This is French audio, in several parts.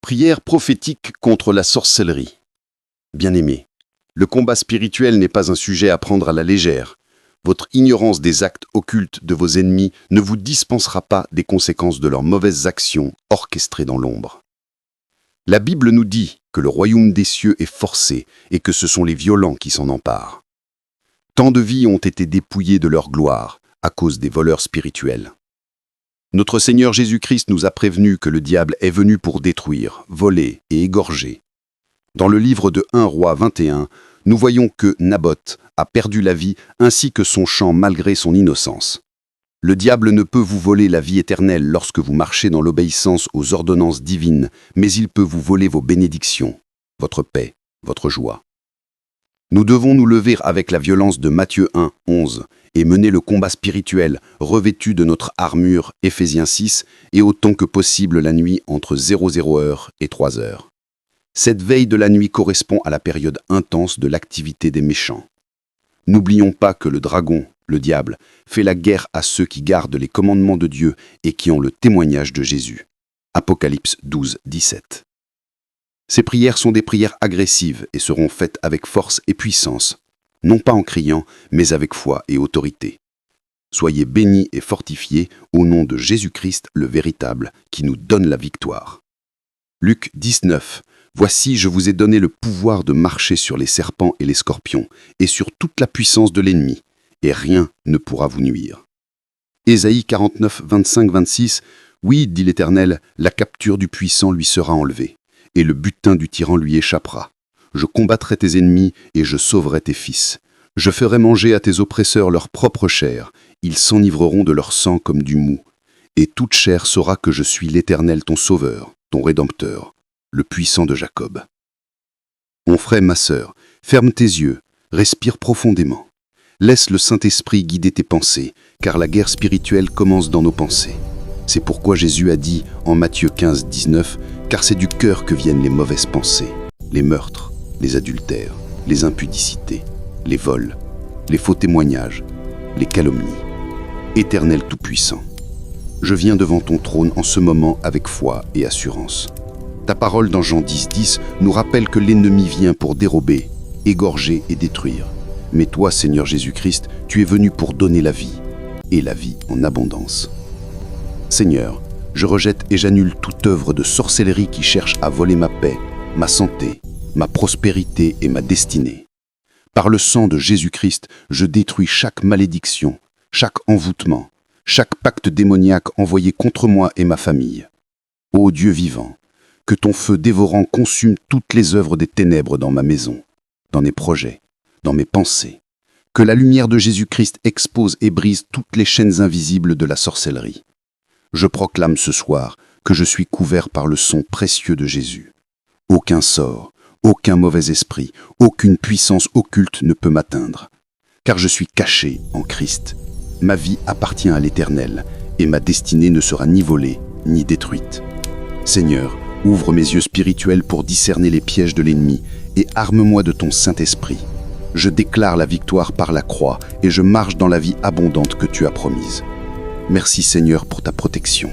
Prière prophétique contre la sorcellerie. Bien-aimés, le combat spirituel n'est pas un sujet à prendre à la légère. Votre ignorance des actes occultes de vos ennemis ne vous dispensera pas des conséquences de leurs mauvaises actions orchestrées dans l'ombre. La Bible nous dit que le royaume des cieux est forcé et que ce sont les violents qui s'en emparent. Tant de vies ont été dépouillées de leur gloire à cause des voleurs spirituels. Notre Seigneur Jésus-Christ nous a prévenus que le diable est venu pour détruire, voler et égorger. Dans le livre de 1 Roi 21, nous voyons que Naboth a perdu la vie ainsi que son champ malgré son innocence. Le diable ne peut vous voler la vie éternelle lorsque vous marchez dans l'obéissance aux ordonnances divines, mais il peut vous voler vos bénédictions, votre paix, votre joie. Nous devons nous lever avec la violence de Matthieu 1, 11 et mener le combat spirituel revêtu de notre armure, Éphésiens 6, et autant que possible la nuit entre 00h et 3h. Cette veille de la nuit correspond à la période intense de l'activité des méchants. N'oublions pas que le dragon, le diable, fait la guerre à ceux qui gardent les commandements de Dieu et qui ont le témoignage de Jésus. Apocalypse 12, 17. Ces prières sont des prières agressives et seront faites avec force et puissance, non pas en criant, mais avec foi et autorité. Soyez bénis et fortifiés au nom de Jésus-Christ le véritable, qui nous donne la victoire. Luc 19. Voici, je vous ai donné le pouvoir de marcher sur les serpents et les scorpions, et sur toute la puissance de l'ennemi, et rien ne pourra vous nuire. Ésaïe 49, 25, 26. Oui, dit l'Éternel, la capture du puissant lui sera enlevée, et le butin du tyran lui échappera. Je combattrai tes ennemis et je sauverai tes fils. Je ferai manger à tes oppresseurs leur propre chair. Ils s'enivreront de leur sang comme du mou. Et toute chair saura que je suis l'Éternel ton sauveur, ton rédempteur, le puissant de Jacob. Mon frère, ma sœur, ferme tes yeux, respire profondément. Laisse le Saint-Esprit guider tes pensées, car la guerre spirituelle commence dans nos pensées. C'est pourquoi Jésus a dit en Matthieu 15, 19, « Car c'est du cœur que viennent les mauvaises pensées, les meurtres, les adultères, les impudicités, les vols, les faux témoignages, les calomnies. Éternel Tout-Puissant, je viens devant ton trône en ce moment avec foi et assurance. Ta parole dans Jean 10, 10 nous rappelle que l'ennemi vient pour dérober, égorger et détruire. Mais toi, Seigneur Jésus-Christ, tu es venu pour donner la vie, et la vie en abondance. Seigneur, je rejette et j'annule toute œuvre de sorcellerie qui cherche à voler ma paix, ma santé, ma prospérité et ma destinée. Par le sang de Jésus-Christ, je détruis chaque malédiction, chaque envoûtement, chaque pacte démoniaque envoyé contre moi et ma famille. Ô Dieu vivant, que ton feu dévorant consume toutes les œuvres des ténèbres dans ma maison, dans mes projets, dans mes pensées. Que la lumière de Jésus-Christ expose et brise toutes les chaînes invisibles de la sorcellerie. Je proclame ce soir que je suis couvert par le sang précieux de Jésus. Aucun sort, aucun mauvais esprit, aucune puissance occulte ne peut m'atteindre. Car je suis caché en Christ. Ma vie appartient à l'Éternel, et ma destinée ne sera ni volée, ni détruite. Seigneur, ouvre mes yeux spirituels pour discerner les pièges de l'ennemi, et arme-moi de ton Saint-Esprit. Je déclare la victoire par la croix, et je marche dans la vie abondante que tu as promise. Merci Seigneur pour ta protection,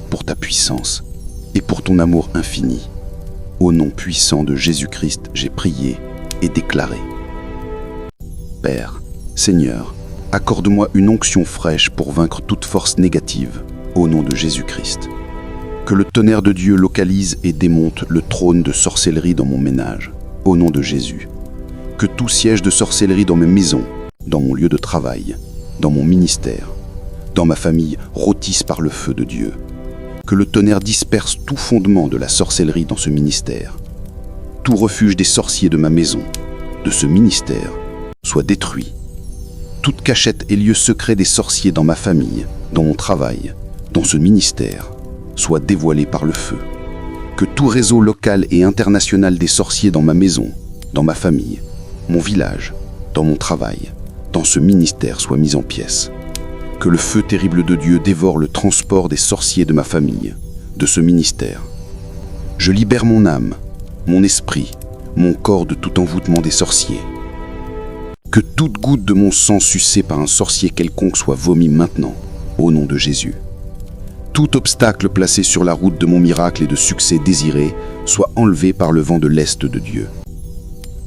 pour ta puissance, et pour ton amour infini. Au nom puissant de Jésus-Christ, j'ai prié et déclaré. Père, Seigneur, accorde-moi une onction fraîche pour vaincre toute force négative, au nom de Jésus-Christ. Que le tonnerre de Dieu localise et démonte le trône de sorcellerie dans mon ménage, au nom de Jésus. Que tout siège de sorcellerie dans mes maisons, dans mon lieu de travail, dans mon ministère, dans ma famille rôtisse par le feu de Dieu. Que le tonnerre disperse tout fondement de la sorcellerie dans ce ministère. Tout refuge des sorciers de ma maison, de ce ministère, soit détruit. Toute cachette et lieu secret des sorciers dans ma famille, dans mon travail, dans ce ministère, soit dévoilé par le feu. Que tout réseau local et international des sorciers dans ma maison, dans ma famille, mon village, dans mon travail, dans ce ministère soit mis en pièces. Que le feu terrible de Dieu dévore le transport des sorciers de ma famille, de ce ministère. Je libère mon âme, mon esprit, mon corps de tout envoûtement des sorciers. Que toute goutte de mon sang sucée par un sorcier quelconque soit vomie maintenant, au nom de Jésus. tout obstacle placé sur la route de mon miracle et de succès désiré soit enlevé par le vent de l'Est de Dieu.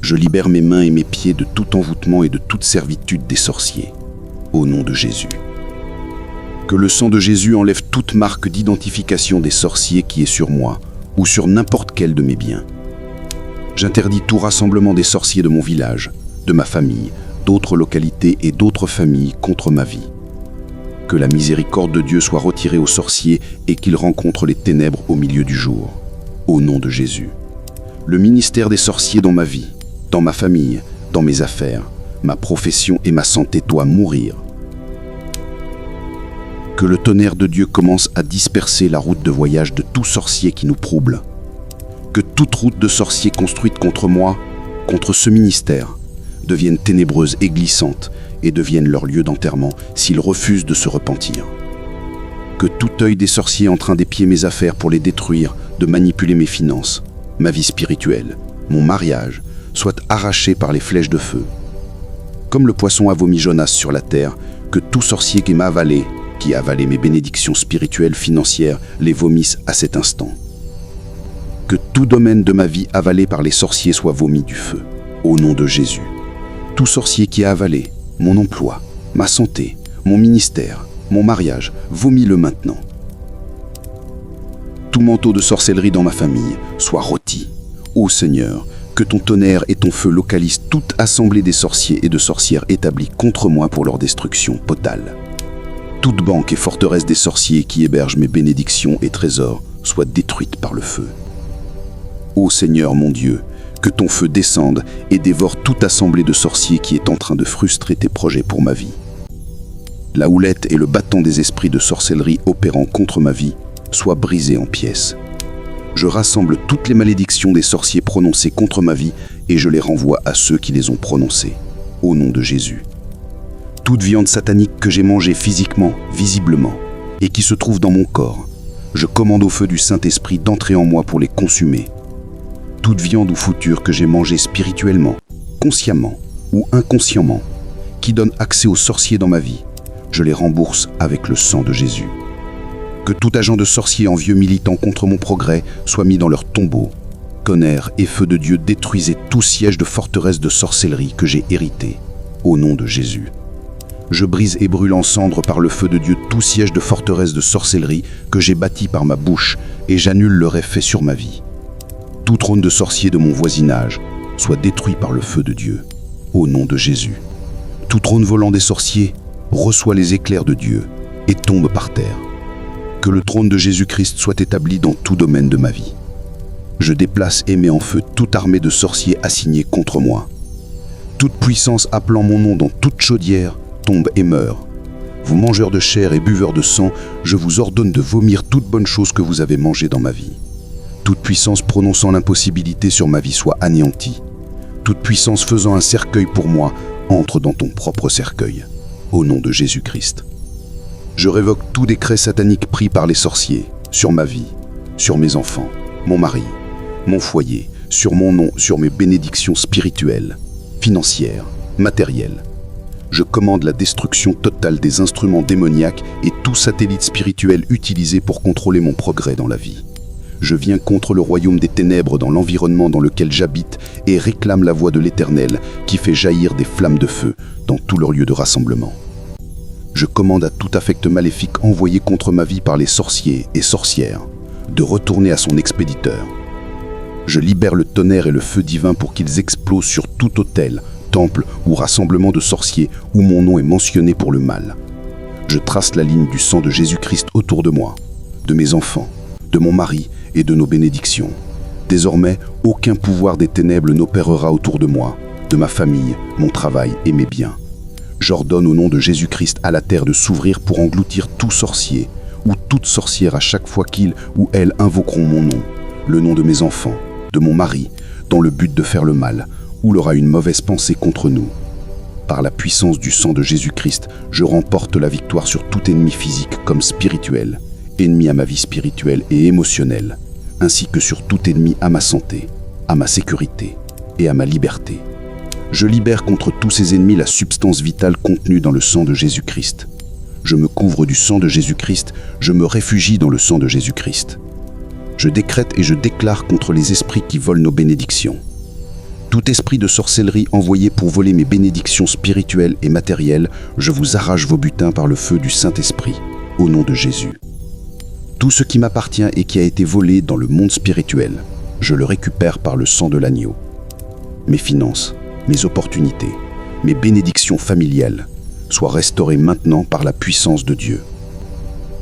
Je libère mes mains et mes pieds de tout envoûtement et de toute servitude des sorciers, au nom de Jésus. Que le sang de Jésus enlève toute marque d'identification des sorciers qui est sur moi ou sur n'importe quel de mes biens. J'interdis tout rassemblement des sorciers de mon village, de ma famille, d'autres localités et d'autres familles contre ma vie. Que la miséricorde de Dieu soit retirée aux sorciers et qu'ils rencontrent les ténèbres au milieu du jour, au nom de Jésus. Le ministère des sorciers dans ma vie, dans ma famille, dans mes affaires, ma profession et ma santé doit mourir. Que le tonnerre de Dieu commence à disperser la route de voyage de tout sorcier qui nous trouble. Que toute route de sorcier construite contre moi, contre ce ministère, devienne ténébreuse et glissante et devienne leur lieu d'enterrement s'ils refusent de se repentir. Que tout œil des sorciers en train d'épier mes affaires pour les détruire, de manipuler mes finances, ma vie spirituelle, mon mariage, soit arraché par les flèches de feu. Comme le poisson a vomi Jonas sur la terre, que tout sorcier qui m'a avalé, qui a avalé mes bénédictions spirituelles, financières, les vomisse à cet instant. Que tout domaine de ma vie avalé par les sorciers soit vomi du feu, au nom de Jésus. Tout sorcier qui a avalé mon emploi, ma santé, mon ministère, mon mariage, vomis-le maintenant. Tout manteau de sorcellerie dans ma famille soit rôti. Ô Seigneur, que ton tonnerre et ton feu localisent toute assemblée des sorciers et de sorcières établis contre moi pour leur destruction totale. Toute banque et forteresse des sorciers qui hébergent mes bénédictions et trésors soit détruite par le feu. Ô Seigneur mon Dieu, que ton feu descende et dévore toute assemblée de sorciers qui est en train de frustrer tes projets pour ma vie. La houlette et le bâton des esprits de sorcellerie opérant contre ma vie soient brisés en pièces. Je rassemble toutes les malédictions des sorciers prononcées contre ma vie et je les renvoie à ceux qui les ont prononcées, au nom de Jésus. Toute viande satanique que j'ai mangée physiquement, visiblement, et qui se trouve dans mon corps, je commande au feu du Saint-Esprit d'entrer en moi pour les consumer. Toute viande ou fouture que j'ai mangée spirituellement, consciemment ou inconsciemment, qui donne accès aux sorciers dans ma vie, je les rembourse avec le sang de Jésus. Que tout agent de sorcier envieux militant contre mon progrès soit mis dans leur tombeau. Tonnerre et feu de Dieu, détruisez tout siège de forteresse de sorcellerie que j'ai hérité, au nom de Jésus. Je brise et brûle en cendres par le feu de Dieu tout siège de forteresse de sorcellerie que j'ai bâti par ma bouche et j'annule leur effet sur ma vie. Tout trône de sorcier de mon voisinage soit détruit par le feu de Dieu, au nom de Jésus. Tout trône volant des sorciers reçoit les éclairs de Dieu et tombe par terre. Que le trône de Jésus-Christ soit établi dans tout domaine de ma vie. Je déplace et mets en feu toute armée de sorciers assignés contre moi. Toute puissance appelant mon nom dans toute chaudière tombe et meurt. Vous mangeurs de chair et buveurs de sang, je vous ordonne de vomir toute bonne chose que vous avez mangée dans ma vie. Toute puissance prononçant l'impossibilité sur ma vie soit anéantie. Toute puissance faisant un cercueil pour moi entre dans ton propre cercueil, au nom de Jésus-Christ. Je révoque tout décret satanique pris par les sorciers, sur ma vie, sur mes enfants, mon mari, mon foyer, sur mon nom, sur mes bénédictions spirituelles, financières, matérielles. Je commande la destruction totale des instruments démoniaques et tout satellite spirituel utilisé pour contrôler mon progrès dans la vie. Je viens contre le royaume des ténèbres dans l'environnement dans lequel j'habite et réclame la voix de l'Éternel qui fait jaillir des flammes de feu dans tout leur lieu de rassemblement. Je commande à tout affect maléfique envoyé contre ma vie par les sorciers et sorcières de retourner à son expéditeur. Je libère le tonnerre et le feu divin pour qu'ils explosent sur tout autel, temple ou rassemblement de sorciers où mon nom est mentionné pour le mal. Je trace la ligne du sang de Jésus-Christ autour de moi, de mes enfants, de mon mari et de nos bénédictions. Désormais, aucun pouvoir des ténèbres n'opérera autour de moi, de ma famille, mon travail et mes biens. J'ordonne au nom de Jésus-Christ à la terre de s'ouvrir pour engloutir tout sorcier ou toute sorcière à chaque fois qu'ils ou elles invoqueront mon nom, le nom de mes enfants, de mon mari, dans le but de faire le mal, ou l'aura une mauvaise pensée contre nous. Par la puissance du sang de Jésus-Christ, je remporte la victoire sur tout ennemi physique comme spirituel, ennemi à ma vie spirituelle et émotionnelle, ainsi que sur tout ennemi à ma santé, à ma sécurité et à ma liberté. Je libère contre tous ces ennemis la substance vitale contenue dans le sang de Jésus-Christ. Je me couvre du sang de Jésus-Christ, je me réfugie dans le sang de Jésus-Christ. Je décrète et je déclare contre les esprits qui volent nos bénédictions. Tout esprit de sorcellerie envoyé pour voler mes bénédictions spirituelles et matérielles, je vous arrache vos butins par le feu du Saint-Esprit, au nom de Jésus. Tout ce qui m'appartient et qui a été volé dans le monde spirituel, je le récupère par le sang de l'agneau. Mes finances, mes opportunités, mes bénédictions familiales soient restaurées maintenant par la puissance de Dieu.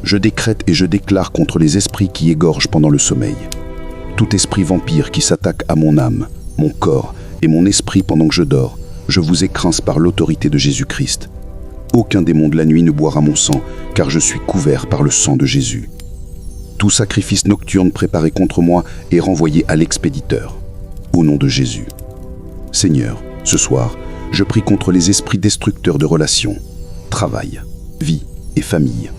Je décrète et je déclare contre les esprits qui égorgent pendant le sommeil. Tout esprit vampire qui s'attaque à mon âme, mon corps et mon esprit pendant que je dors, je vous écrase par l'autorité de Jésus-Christ. Aucun démon de la nuit ne boira mon sang, car je suis couvert par le sang de Jésus. Tout sacrifice nocturne préparé contre moi est renvoyé à l'expéditeur, au nom de Jésus. Seigneur, ce soir, je prie contre les esprits destructeurs de relations, travail, vie et famille.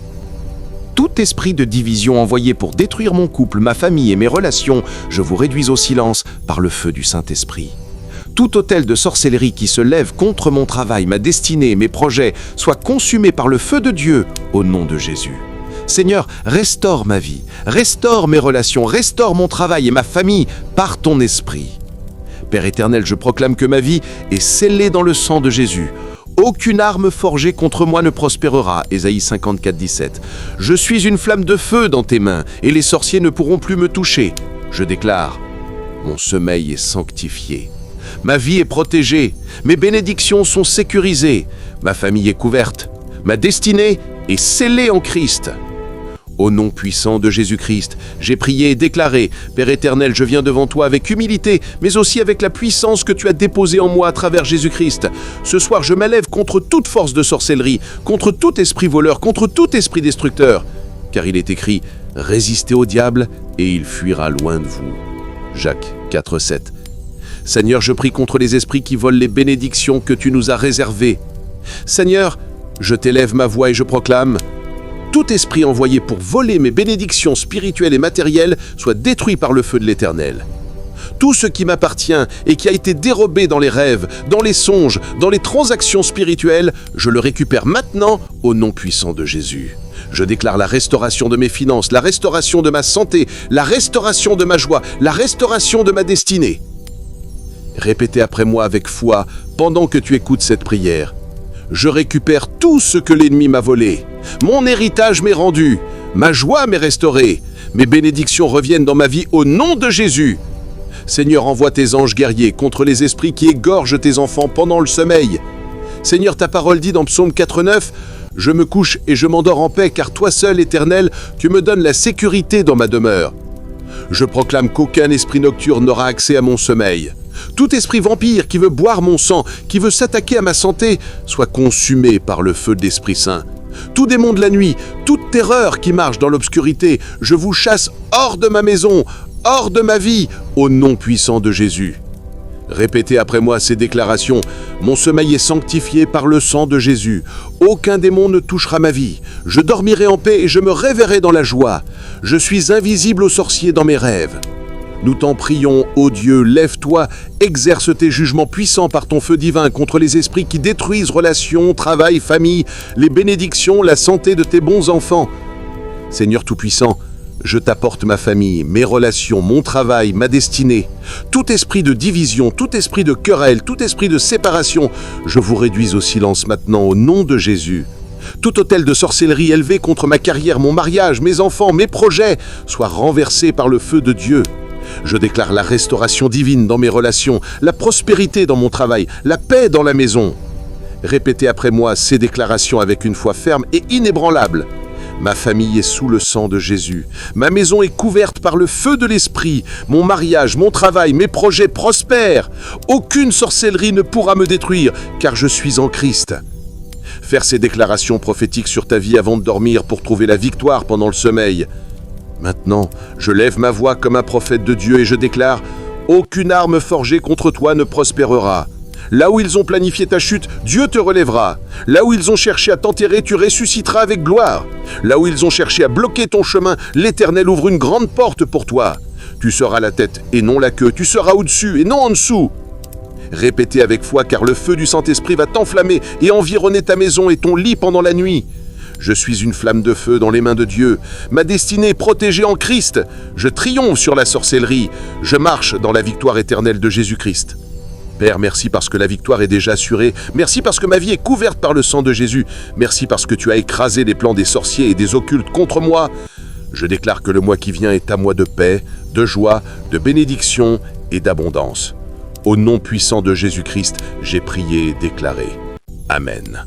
Tout esprit de division envoyé pour détruire mon couple, ma famille et mes relations, je vous réduis au silence par le feu du Saint-Esprit. Tout autel de sorcellerie qui se lève contre mon travail, ma destinée et mes projets soit consumé par le feu de Dieu, au nom de Jésus. Seigneur, restaure ma vie, restaure mes relations, restaure mon travail et ma famille par ton esprit. Père éternel, je proclame que ma vie est scellée dans le sang de Jésus. Aucune arme forgée contre moi ne prospérera. Ésaïe 54, 17. Je suis une flamme de feu dans tes mains, et les sorciers ne pourront plus me toucher. Je déclare, mon sommeil est sanctifié. Ma vie est protégée, mes bénédictions sont sécurisées, ma famille est couverte, ma destinée est scellée en Christ. Au nom puissant de Jésus-Christ, j'ai prié et déclaré, Père éternel, je viens devant toi avec humilité, mais aussi avec la puissance que tu as déposée en moi à travers Jésus-Christ. Ce soir, je m'élève contre toute force de sorcellerie, contre tout esprit voleur, contre tout esprit destructeur. Car il est écrit, résistez au diable et il fuira loin de vous. Jacques 4, 7. Seigneur, je prie contre les esprits qui volent les bénédictions que tu nous as réservées. Seigneur, je t'élève ma voix et je proclame, tout esprit envoyé pour voler mes bénédictions spirituelles et matérielles soit détruit par le feu de l'Éternel. Tout ce qui m'appartient et qui a été dérobé dans les rêves, dans les songes, dans les transactions spirituelles, je le récupère maintenant au nom puissant de Jésus. Je déclare la restauration de mes finances, la restauration de ma santé, la restauration de ma joie, la restauration de ma destinée. Répétez après moi avec foi pendant que tu écoutes cette prière. Je récupère tout ce que l'ennemi m'a volé. Mon héritage m'est rendu. Ma joie m'est restaurée. Mes bénédictions reviennent dans ma vie au nom de Jésus. Seigneur, envoie tes anges guerriers contre les esprits qui égorgent tes enfants pendant le sommeil. Seigneur, ta parole dit dans Psaume 4,9 « Je me couche et je m'endors en paix, car toi seul, Éternel, tu me donnes la sécurité dans ma demeure. » Je proclame qu'aucun esprit nocturne n'aura accès à mon sommeil. Tout esprit vampire qui veut boire mon sang, qui veut s'attaquer à ma santé, soit consumé par le feu de l'Esprit Saint. Tout démon de la nuit, toute terreur qui marche dans l'obscurité, je vous chasse hors de ma maison, hors de ma vie, au nom puissant de Jésus. Répétez après moi ces déclarations. Mon sommeil est sanctifié par le sang de Jésus. Aucun démon ne touchera ma vie. Je dormirai en paix et je me réveillerai dans la joie. Je suis invisible aux sorciers dans mes rêves. Nous t'en prions, ô Dieu, lève-toi, exerce tes jugements puissants par ton feu divin contre les esprits qui détruisent relations, travail, famille, les bénédictions, la santé de tes bons enfants. Seigneur Tout-Puissant, je t'apporte ma famille, mes relations, mon travail, ma destinée. Tout esprit de division, tout esprit de querelle, tout esprit de séparation, je vous réduis au silence maintenant au nom de Jésus. Tout autel de sorcellerie élevé contre ma carrière, mon mariage, mes enfants, mes projets, soit renversé par le feu de Dieu. Je déclare la restauration divine dans mes relations, la prospérité dans mon travail, la paix dans la maison. Répétez après moi ces déclarations avec une foi ferme et inébranlable. Ma famille est sous le sang de Jésus. Ma maison est couverte par le feu de l'Esprit. Mon mariage, mon travail, mes projets prospèrent. Aucune sorcellerie ne pourra me détruire, car je suis en Christ. Faire ces déclarations prophétiques sur ta vie avant de dormir pour trouver la victoire pendant le sommeil. Maintenant, je lève ma voix comme un prophète de Dieu et je déclare « Aucune arme forgée contre toi ne prospérera. Là où ils ont planifié ta chute, Dieu te relèvera. Là où ils ont cherché à t'enterrer, tu ressusciteras avec gloire. Là où ils ont cherché à bloquer ton chemin, l'Éternel ouvre une grande porte pour toi. Tu seras la tête et non la queue. Tu seras au-dessus et non en dessous. » Répétez avec foi, car le feu du Saint-Esprit va t'enflammer et environner ta maison et ton lit pendant la nuit. Je suis une flamme de feu dans les mains de Dieu. Ma destinée est protégée en Christ. Je triomphe sur la sorcellerie. Je marche dans la victoire éternelle de Jésus-Christ. Père, merci parce que la victoire est déjà assurée. Merci parce que ma vie est couverte par le sang de Jésus. Merci parce que tu as écrasé les plans des sorciers et des occultes contre moi. Je déclare que le mois qui vient est un mois de paix, de joie, de bénédiction et d'abondance. Au nom puissant de Jésus-Christ, j'ai prié et déclaré. Amen.